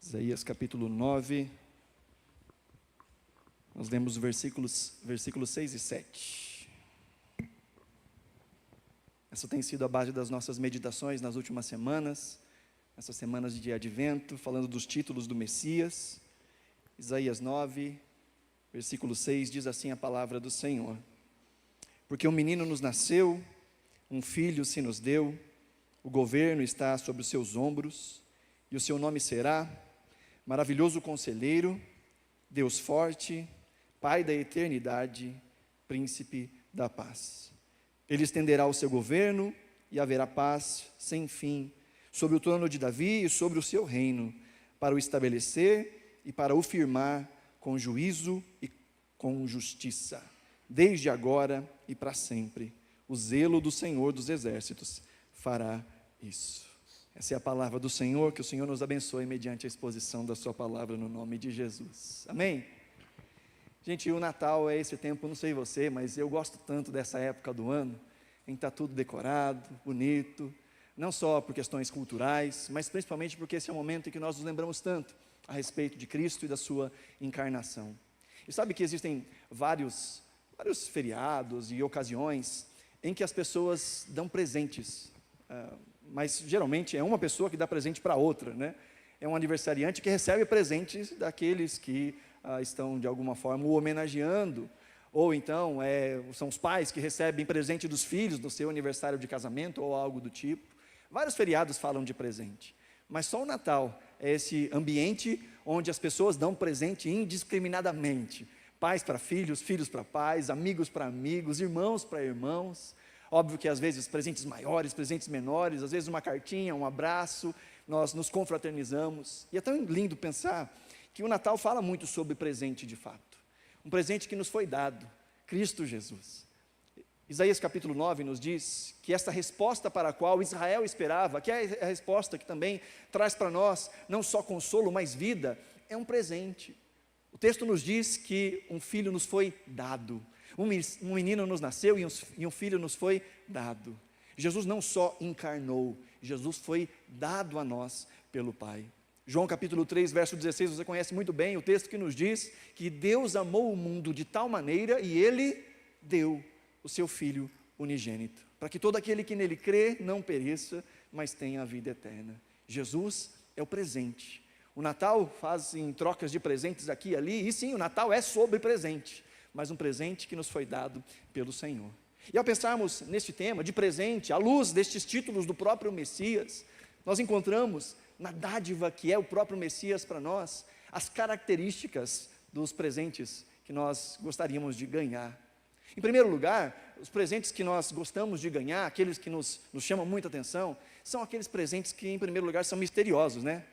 Isaías capítulo 9, nós lemos versículos 6 e 7. Essa tem sido a base das nossas meditações nas últimas semanas, essas semanas de advento, falando dos títulos do Messias. Isaías 9, versículo 6, diz assim a palavra do Senhor: Porque um menino nos nasceu, um filho se nos deu, o governo está sobre os seus ombros, e o seu nome será Maravilhoso Conselheiro, Deus Forte, Pai da Eternidade, Príncipe da Paz. Ele estenderá o seu governo e haverá paz sem fim sobre o trono de Davi e sobre o seu reino, para o estabelecer e para o firmar com juízo e com justiça, desde agora e para sempre. O zelo do Senhor dos Exércitos fará isso. Essa é a palavra do Senhor, que o Senhor nos abençoe mediante a exposição da sua palavra no nome de Jesus. Amém? Gente, o Natal é esse tempo, não sei você, mas eu gosto tanto dessa época do ano, em que está tudo decorado, bonito, não só por questões culturais, mas principalmente porque esse é o momento em que nós nos lembramos tanto a respeito de Cristo e da sua encarnação. E sabe que existem vários feriados e ocasiões em que as pessoas dão presentes, mas geralmente é uma pessoa que dá presente para outra, né? É um aniversariante que recebe presentes daqueles que estão de alguma forma o homenageando, ou então são os pais que recebem presente dos filhos no seu aniversário de casamento ou algo do tipo. Vários feriados falam de presente, mas só o Natal é esse ambiente onde as pessoas dão presente indiscriminadamente, pais para filhos, filhos para pais, amigos para amigos, irmãos para irmãos. Óbvio que às vezes presentes maiores, presentes menores, às vezes uma cartinha, um abraço, nós nos confraternizamos. E é tão lindo pensar que o Natal fala muito sobre presente de fato. Um presente que nos foi dado, Cristo Jesus. Isaías capítulo 9 nos diz que esta resposta para a qual Israel esperava, que é a resposta que também traz para nós não só consolo, mas vida, é um presente. O texto nos diz que um filho nos foi dado. Um menino nos nasceu e um filho nos foi dado. Jesus não só encarnou, Jesus foi dado a nós pelo Pai. João capítulo 3, verso 16, você conhece muito bem o texto que nos diz que Deus amou o mundo de tal maneira e Ele deu o seu Filho unigênito, para que todo aquele que nele crê não pereça, mas tenha a vida eterna. Jesus é o presente. O Natal fazem trocas de presentes aqui e ali, e sim, o Natal é sobre presente, mas um presente que nos foi dado pelo Senhor. E ao pensarmos neste tema de presente, à luz destes títulos do próprio Messias, nós encontramos na dádiva que é o próprio Messias para nós, as características dos presentes que nós gostaríamos de ganhar. Em primeiro lugar, os presentes que nós gostamos de ganhar, aqueles que nos chamam muita atenção, são aqueles presentes que em primeiro lugar são misteriosos, né?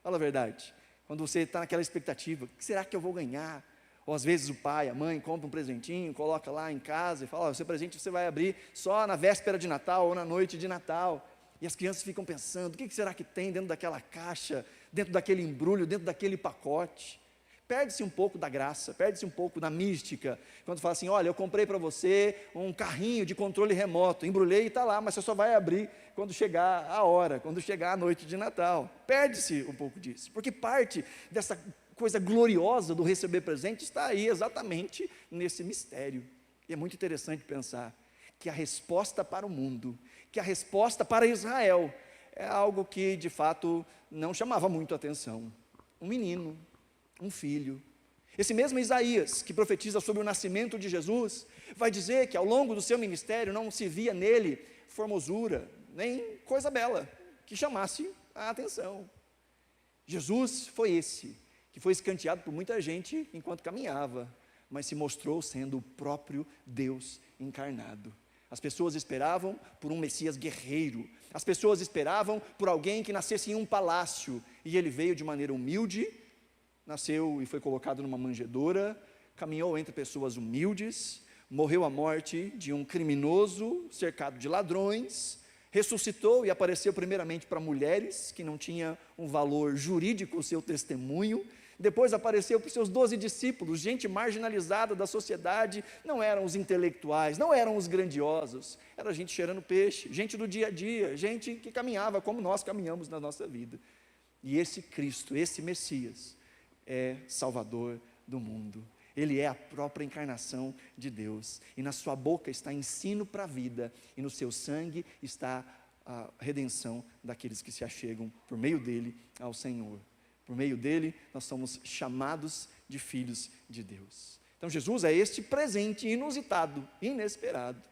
Fala a verdade. Quando você está naquela expectativa, o que será que eu vou ganhar? Ou às vezes o pai, a mãe compra um presentinho, coloca lá em casa e fala, o seu presente você vai abrir só na véspera de Natal ou na noite de Natal. E as crianças ficam pensando, o que será que tem dentro daquela caixa, dentro daquele embrulho, dentro daquele pacote? Perde-se um pouco da graça, perde-se um pouco da mística, quando fala assim, olha, eu comprei para você um carrinho de controle remoto, embrulhei e está lá, mas você só vai abrir quando chegar a hora, quando chegar a noite de Natal. Perde-se um pouco disso, porque parte dessa coisa gloriosa do receber presente está aí exatamente nesse mistério. E é muito interessante pensar que a resposta para o mundo, que a resposta para Israel é algo que de fato não chamava muito atenção. Um menino, um filho. Esse mesmo Isaías, que profetiza sobre o nascimento de Jesus, vai dizer que ao longo do seu ministério não se via nele formosura, nem coisa bela, que chamasse a atenção. Jesus foi esse, que foi escanteado por muita gente enquanto caminhava, mas se mostrou sendo o próprio Deus encarnado. As pessoas esperavam por um Messias guerreiro, as pessoas esperavam por alguém que nascesse em um palácio, e ele veio de maneira humilde, nasceu e foi colocado numa manjedoura, caminhou entre pessoas humildes, morreu a morte de um criminoso cercado de ladrões, ressuscitou e apareceu primeiramente para mulheres, que não tinha um valor jurídico o seu testemunho, depois apareceu para os seus 12 discípulos, gente marginalizada da sociedade, não eram os intelectuais, não eram os grandiosos, era gente cheirando peixe, gente do dia a dia, gente que caminhava como nós caminhamos na nossa vida. E esse Cristo, esse Messias, é Salvador do mundo. Ele é a própria encarnação de Deus. E na sua boca está ensino para a vida, e no seu sangue está a redenção daqueles que se achegam por meio dele ao Senhor. Por meio dele, nós somos chamados de filhos de Deus. Então Jesus é este presente inusitado, inesperado.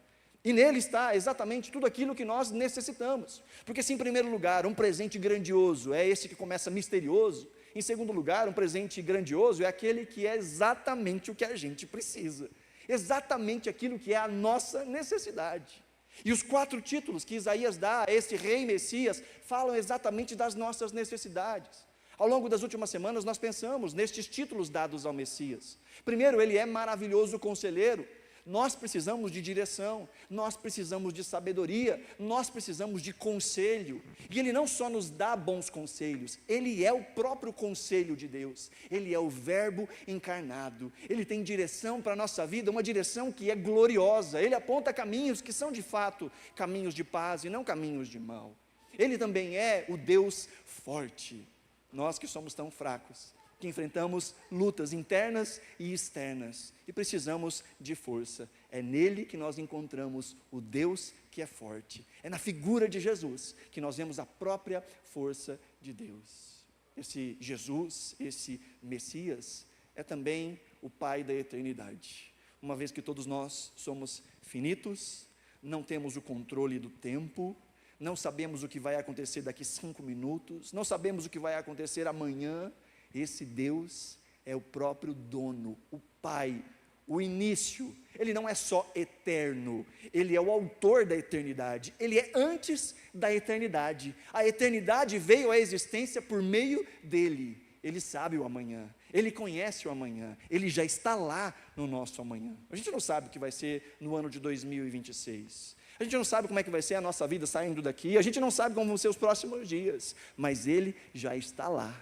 E nele está exatamente tudo aquilo que nós necessitamos. Porque se em primeiro lugar um presente grandioso é esse que começa misterioso, em segundo lugar um presente grandioso é aquele que é exatamente o que a gente precisa. Exatamente aquilo que é a nossa necessidade. E os 4 títulos que Isaías dá a esse rei Messias falam exatamente das nossas necessidades. Ao longo das últimas semanas nós pensamos nestes títulos dados ao Messias. Primeiro, ele é maravilhoso conselheiro. Nós precisamos de direção, nós precisamos de sabedoria, nós precisamos de conselho. E ele não só nos dá bons conselhos, ele é o próprio conselho de Deus. Ele é o Verbo encarnado. Ele tem direção para a nossa vida, uma direção que é gloriosa. Ele aponta caminhos que são de fato caminhos de paz e não caminhos de mal. Ele também é o Deus forte. Nós que somos tão fracos, que enfrentamos lutas internas e externas, e precisamos de força. É nele que nós encontramos o Deus que é forte. É na figura de Jesus que nós vemos a própria força de Deus. Esse Jesus, esse Messias, é também o Pai da eternidade. Uma vez que todos nós somos finitos, não temos o controle do tempo, não sabemos o que vai acontecer daqui 5 minutos, não sabemos o que vai acontecer amanhã. Esse Deus é o próprio dono, o Pai, o início. Ele não é só eterno, ele é o autor da eternidade, ele é antes da eternidade. A eternidade veio à existência por meio dele. Ele sabe o amanhã, ele conhece o amanhã, ele já está lá no nosso amanhã. A gente não sabe o que vai ser no ano de 2026. A gente não sabe como é que vai ser a nossa vida saindo daqui, a gente não sabe como vão ser os próximos dias, mas ele já está lá.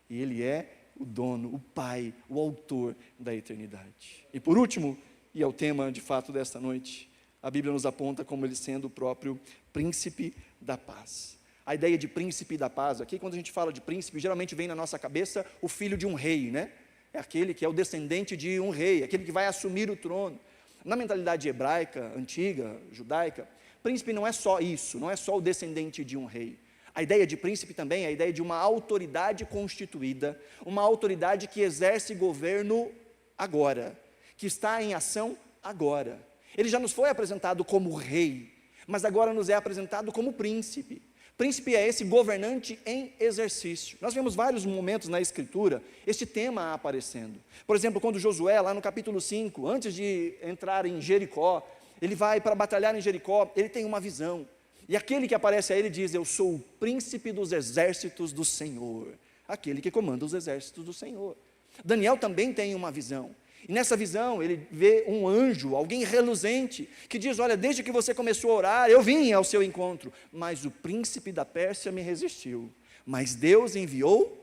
E ele é o dono, o Pai, o autor da eternidade. E por último, e é o tema de fato desta noite, a Bíblia nos aponta como ele sendo o próprio príncipe da paz. A ideia de príncipe da paz, aqui quando a gente fala de príncipe, geralmente vem na nossa cabeça o filho de um rei, né? É aquele que é o descendente de um rei, aquele que vai assumir o trono. Na mentalidade hebraica, antiga, judaica, príncipe não é só isso, não é só o descendente de um rei. A ideia de príncipe também é a ideia de uma autoridade constituída, uma autoridade que exerce governo agora, que está em ação agora. Ele já nos foi apresentado como rei, mas agora nos é apresentado como príncipe. Príncipe é esse governante em exercício. Nós vemos vários momentos na Escritura este tema aparecendo. Por exemplo, quando Josué, lá no capítulo 5, antes de entrar em Jericó, ele vai para batalhar em Jericó, ele tem uma visão. E aquele que aparece a ele diz: eu sou o príncipe dos exércitos do Senhor. Aquele que comanda os exércitos do Senhor. Daniel também tem uma visão. E nessa visão ele vê um anjo, alguém reluzente, que diz: olha, desde que você começou a orar, eu vim ao seu encontro, mas o príncipe da Pérsia me resistiu. Mas Deus enviou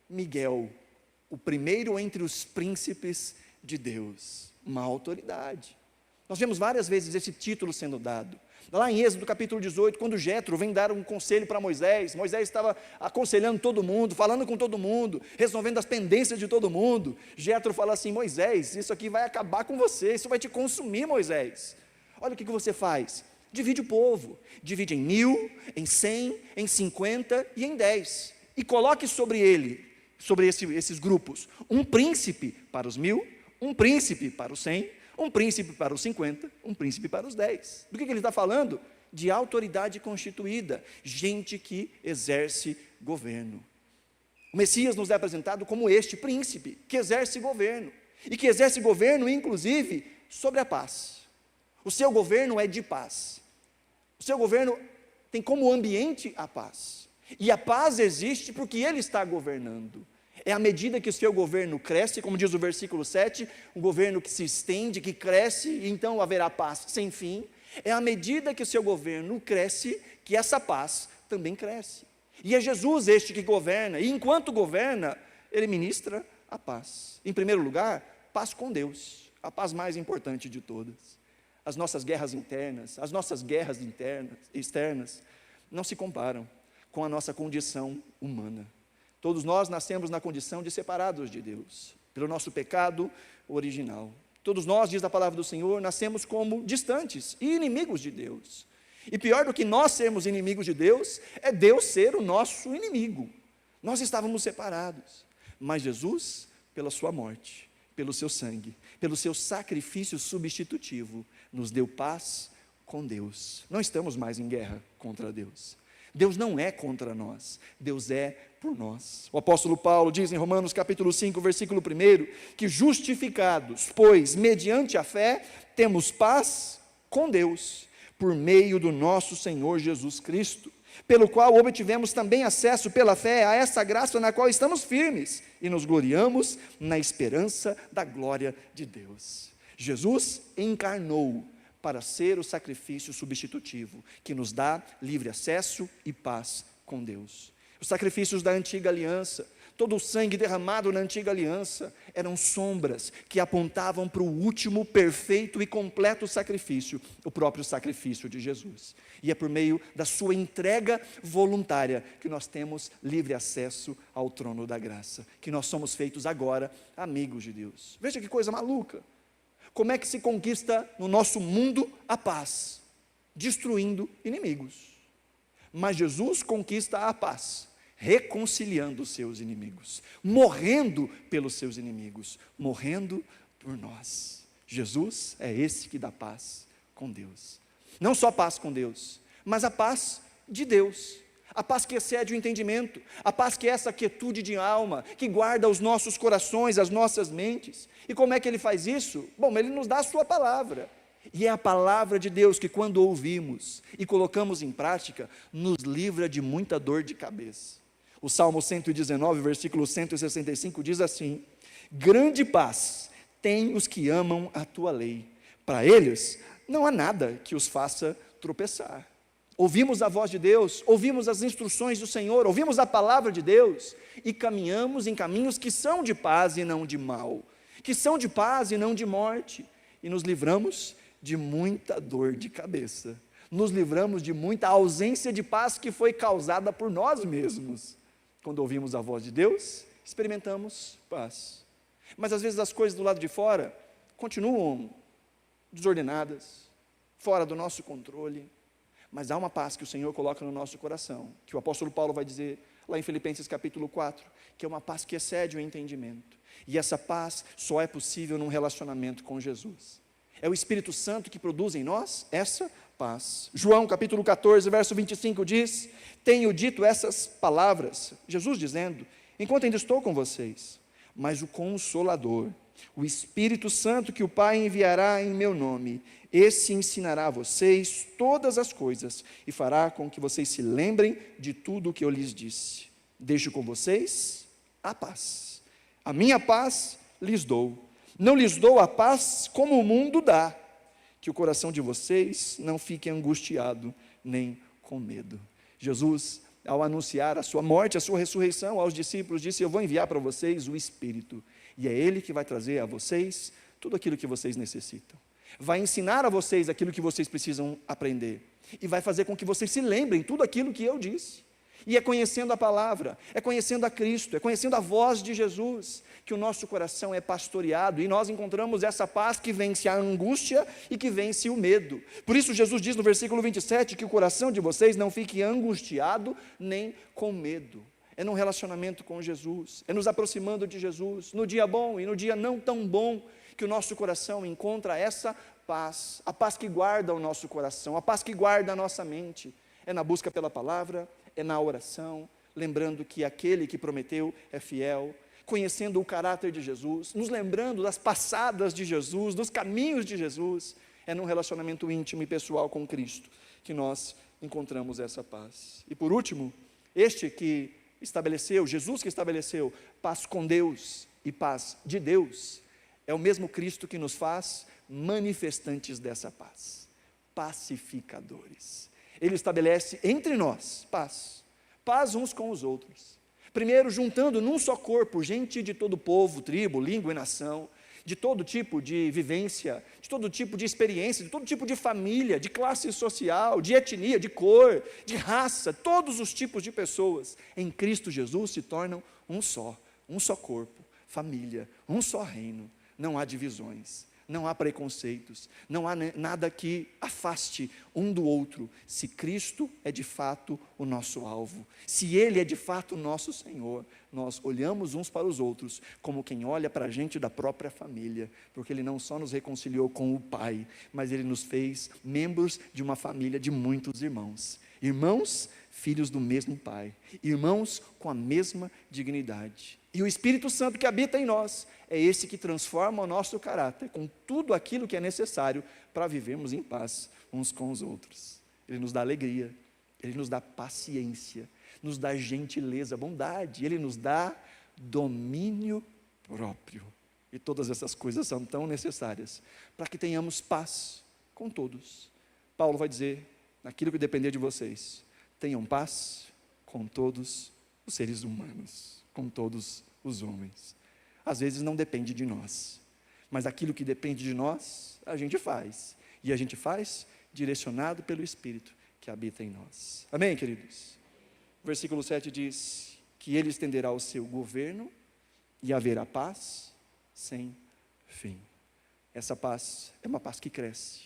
Miguel, o primeiro entre os príncipes de Deus, uma autoridade. Nós vemos várias vezes esse título sendo dado. Lá em Êxodo capítulo 18, quando Jetro vem dar um conselho para Moisés, Moisés estava aconselhando todo mundo, falando com todo mundo, resolvendo as pendências de todo mundo. Jetro fala assim: Moisés, isso aqui vai acabar com você, isso vai te consumir, Moisés. Olha o que você faz: divide o povo, divide em 1000, em 100, em 50 e em 10, e coloque sobre ele, sobre esses grupos, um príncipe para os 1000, um príncipe para os 100, um príncipe para os 50, um príncipe para os 10. Do que ele está falando? De autoridade constituída, gente que exerce governo. O Messias nos é apresentado como este príncipe, que exerce governo, e que exerce governo, inclusive, sobre a paz. O seu governo é de paz. O seu governo tem como ambiente a paz. E a paz existe porque ele está governando. É à medida que o seu governo cresce, como diz o versículo 7, um governo que se estende, que cresce, e então haverá paz sem fim. É à medida que o seu governo cresce, que essa paz também cresce. E é Jesus este que governa, e enquanto governa, ele ministra a paz. Em primeiro lugar, paz com Deus, a paz mais importante de todas. As nossas guerras internas, as nossas guerras externas, não se comparam com a nossa condição humana. Todos nós nascemos na condição de separados de Deus, pelo nosso pecado original. Todos nós, diz a palavra do Senhor, nascemos como distantes e inimigos de Deus. E pior do que nós sermos inimigos de Deus, é Deus ser o nosso inimigo. Nós estávamos separados, mas Jesus, pela sua morte, pelo seu sangue, pelo seu sacrifício substitutivo, nos deu paz com Deus. Não estamos mais em guerra contra Deus. Deus não é contra nós, Deus é por nós. O apóstolo Paulo diz em Romanos capítulo 5, versículo 1, que justificados, pois, mediante a fé, temos paz com Deus, por meio do nosso Senhor Jesus Cristo, pelo qual obtivemos também acesso pela fé a essa graça na qual estamos firmes, e nos gloriamos na esperança da glória de Deus. Jesus encarnou para ser o sacrifício substitutivo, que nos dá livre acesso e paz com Deus. Os sacrifícios da antiga aliança, todo o sangue derramado na antiga aliança, eram sombras que apontavam para o último perfeito e completo sacrifício, o próprio sacrifício de Jesus. E é por meio da sua entrega voluntária que nós temos livre acesso ao trono da graça, que nós somos feitos agora amigos de Deus. Veja que coisa maluca. Como é que se conquista no nosso mundo a paz? Destruindo inimigos. Mas Jesus conquista a paz, reconciliando os seus inimigos, morrendo pelos seus inimigos, morrendo por nós. Jesus é esse que dá paz com Deus. Não só paz com Deus, mas a paz de Deus. A paz que excede o entendimento, a paz que é essa quietude de alma, que guarda os nossos corações, as nossas mentes. E como é que Ele faz isso? Bom, Ele nos dá a sua palavra, e é a palavra de Deus que, quando ouvimos e colocamos em prática, nos livra de muita dor de cabeça. O Salmo 119, versículo 165 diz assim: grande paz têm os que amam a tua lei, para eles não há nada que os faça tropeçar. Ouvimos a voz de Deus, ouvimos as instruções do Senhor, ouvimos a palavra de Deus e caminhamos em caminhos que são de paz e não de mal, que são de paz e não de morte, e nos livramos de muita dor de cabeça, nos livramos de muita ausência de paz que foi causada por nós mesmos. Quando ouvimos a voz de Deus, experimentamos paz. Mas às vezes as coisas do lado de fora continuam desordenadas, fora do nosso controle. Mas há uma paz que o Senhor coloca no nosso coração, que o apóstolo Paulo vai dizer lá em Filipenses capítulo 4, que é uma paz que excede o entendimento. E essa paz só é possível num relacionamento com Jesus. É o Espírito Santo que produz em nós essa paz. João capítulo 14, verso 25 diz: tenho dito essas palavras, Jesus dizendo, enquanto ainda estou com vocês, mas o Consolador, o Espírito Santo que o Pai enviará em meu nome, esse ensinará a vocês todas as coisas e fará com que vocês se lembrem de tudo o que eu lhes disse. Deixo com vocês a paz. A minha paz lhes dou. Não lhes dou a paz como o mundo dá. Que o coração de vocês não fique angustiado nem com medo. Jesus, ao anunciar a sua morte, a sua ressurreição aos discípulos, disse: eu vou enviar para vocês o Espírito. E é Ele que vai trazer a vocês tudo aquilo que vocês necessitam. Vai ensinar a vocês aquilo que vocês precisam aprender. E vai fazer com que vocês se lembrem tudo aquilo que eu disse. E é conhecendo a palavra, é conhecendo a Cristo, é conhecendo a voz de Jesus, que o nosso coração é pastoreado, e nós encontramos essa paz que vence a angústia e que vence o medo. Por isso Jesus diz no versículo 27, que o coração de vocês não fique angustiado nem com medo. É num relacionamento com Jesus, é nos aproximando de Jesus, no dia bom e no dia não tão bom, que o nosso coração encontra essa paz, a paz que guarda o nosso coração, a paz que guarda a nossa mente. É na busca pela palavra, é na oração, lembrando que aquele que prometeu é fiel, conhecendo o caráter de Jesus, nos lembrando das passadas de Jesus, dos caminhos de Jesus. É num relacionamento íntimo e pessoal com Cristo que nós encontramos essa paz. E por último, este que estabeleceu, Jesus que estabeleceu paz com Deus e paz de Deus, é o mesmo Cristo que nos faz manifestantes dessa paz, pacificadores. Ele estabelece entre nós paz, paz uns com os outros. Primeiro, juntando num só corpo gente de todo povo, tribo, língua e nação, de todo tipo de vivência, de todo tipo de experiência, de todo tipo de família, de classe social, de etnia, de cor, de raça, todos os tipos de pessoas em Cristo Jesus se tornam um só corpo, família, um só reino. Não há divisões, não há preconceitos, não há nada que afaste um do outro, se Cristo é de fato o nosso alvo, se Ele é de fato o nosso Senhor. Nós olhamos uns para os outros como quem olha para a gente da própria família, porque Ele não só nos reconciliou com o Pai, mas Ele nos fez membros de uma família de muitos irmãos. Irmãos, filhos do mesmo Pai, irmãos com a mesma dignidade. E o Espírito Santo que habita em nós é esse que transforma o nosso caráter com tudo aquilo que é necessário para vivermos em paz uns com os outros. Ele nos dá alegria, Ele nos dá paciência, nos dá gentileza, bondade, Ele nos dá domínio próprio. E todas essas coisas são tão necessárias para que tenhamos paz com todos. Paulo vai dizer, naquilo que depender de vocês, tenham paz com todos os seres humanos, com todos os homens. Às vezes não depende de nós, mas aquilo que depende de nós, a gente faz. E a gente faz direcionado pelo Espírito que habita em nós. Amém, queridos? O versículo 7 diz que Ele estenderá o seu governo e haverá paz sem fim. Essa paz é uma paz que cresce,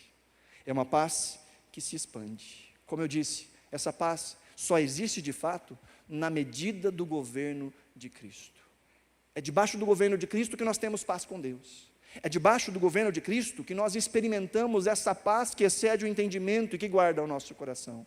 é uma paz que se expande. Como eu disse, essa paz só existe de fato na medida do governo de Cristo. É debaixo do governo de Cristo que nós temos paz com Deus. É debaixo do governo de Cristo que nós experimentamos essa paz que excede o entendimento e que guarda o nosso coração.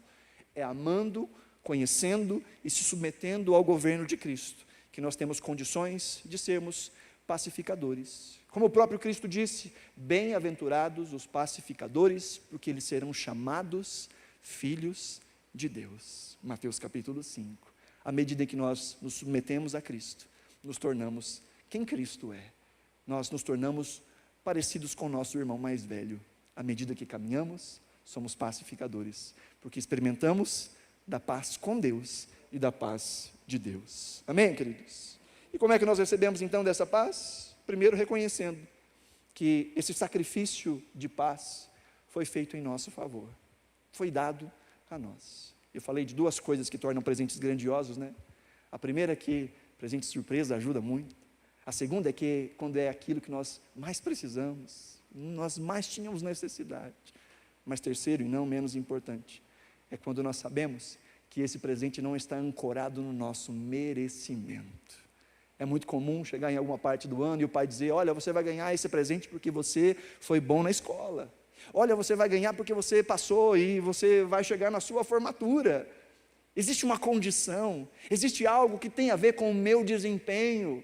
É amando, conhecendo e se submetendo ao governo de Cristo que nós temos condições de sermos pacificadores. Como o próprio Cristo disse, bem-aventurados os pacificadores, porque eles serão chamados filhos de Deus. Mateus capítulo 5. À medida em que nós nos submetemos a Cristo, nos tornamos quem Cristo é. Nós nos tornamos parecidos com o nosso irmão mais velho. À medida que caminhamos, somos pacificadores, porque experimentamos da paz com Deus e da paz de Deus. Amém, queridos? E como é que nós recebemos então dessa paz? Primeiro, reconhecendo que esse sacrifício de paz foi feito em nosso favor, foi dado a nós. Eu falei de duas coisas que tornam presentes grandiosos, né? A primeira é que presente surpresa ajuda muito. A segunda é que quando é aquilo que nós mais precisamos, nós mais tínhamos necessidade. Mas terceiro, e não menos importante, é quando nós sabemos que esse presente não está ancorado no nosso merecimento. É muito comum chegar em alguma parte do ano e o pai dizer, olha, você vai ganhar esse presente porque você foi bom na escola. Olha, você vai ganhar porque você passou e você vai chegar na sua formatura. Existe uma condição, existe algo que tem a ver com o meu desempenho.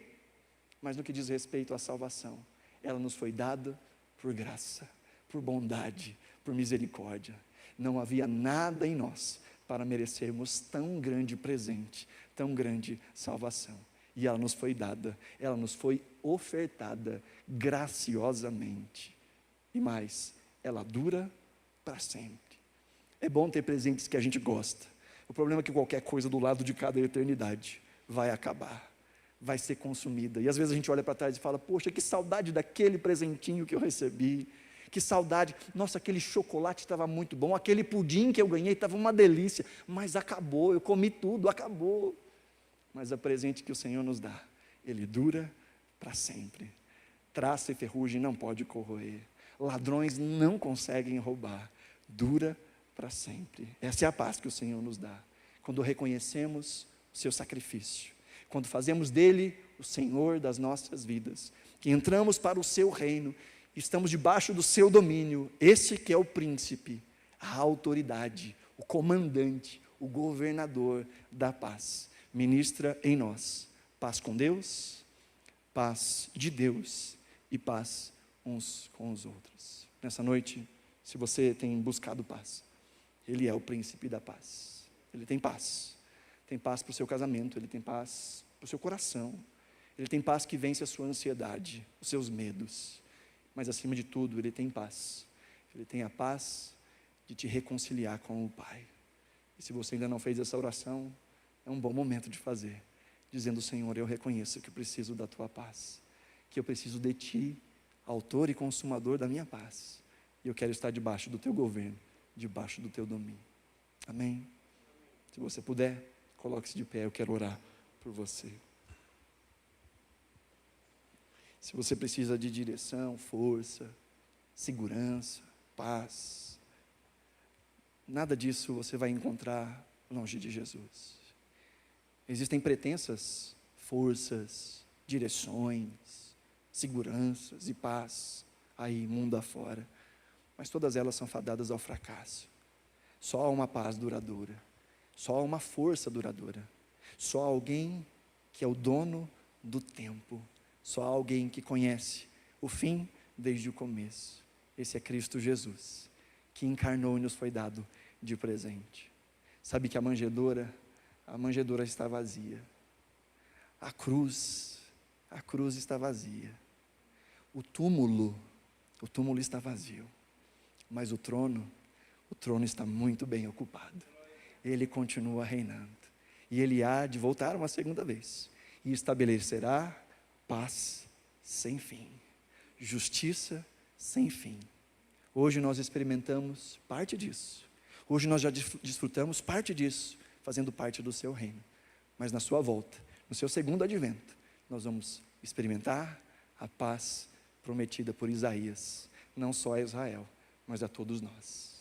Mas no que diz respeito à salvação, ela nos foi dada por graça, por bondade, por misericórdia. Não havia nada em nós para merecermos tão grande presente, tão grande salvação. E ela nos foi dada, ela nos foi ofertada graciosamente. E mais, ela dura para sempre. É bom ter presentes que a gente gosta. O problema é que qualquer coisa do lado de cada eternidade vai acabar, vai ser consumida. E às vezes a gente olha para trás e fala, poxa, que saudade daquele presentinho que eu recebi. Que saudade, nossa, aquele chocolate estava muito bom, aquele pudim que eu ganhei estava uma delícia, mas acabou, eu comi tudo, acabou. Mas o presente que o Senhor nos dá, ele dura para sempre. Traça e ferrugem não pode corroer, ladrões não conseguem roubar, dura para sempre. Essa é a paz que o Senhor nos dá, quando reconhecemos o seu sacrifício, quando fazemos dele o Senhor das nossas vidas, que entramos para o seu reino, estamos debaixo do seu domínio. Esse que é o príncipe, a autoridade, o comandante, o governador da paz, ministra em nós paz com Deus, paz de Deus e paz uns com os outros. Nessa noite, se você tem buscado paz, Ele é o príncipe da paz. Ele tem paz para o seu casamento, Ele tem paz para o seu coração, Ele tem paz que vence a sua ansiedade, os seus medos. Mas acima de tudo, Ele tem paz. Ele tem a paz de te reconciliar com o Pai. E se você ainda não fez essa oração, é um bom momento de fazer, dizendo, Senhor, eu reconheço que eu preciso da Tua paz, que eu preciso de Ti autor e consumador da minha paz. E eu quero estar debaixo do teu governo, debaixo do teu domínio. Amém? Se você puder, coloque-se de pé, eu quero orar por você. Se você precisa de direção, força, segurança, paz, nada disso você vai encontrar longe de Jesus. Existem pretensas forças, direções, seguranças e paz aí mundo afora, mas todas elas são fadadas ao fracasso. Só há uma paz duradoura, só há uma força duradoura, só há alguém que é o dono do tempo, só há alguém que conhece o fim desde o começo. Esse é Cristo Jesus, que encarnou e nos foi dado de presente. Sabe que a manjedoura está vazia. A cruz está vazia. O túmulo está vazio. Mas o trono está muito bem ocupado. Ele continua reinando. E ele há de voltar uma segunda vez. E estabelecerá paz sem fim. Justiça sem fim. Hoje nós experimentamos parte disso. Hoje nós já desfrutamos parte disso, fazendo parte do seu reino. Mas na sua volta, no seu segundo advento, nós vamos experimentar a paz prometida por Isaías, não só a Israel, mas a todos nós.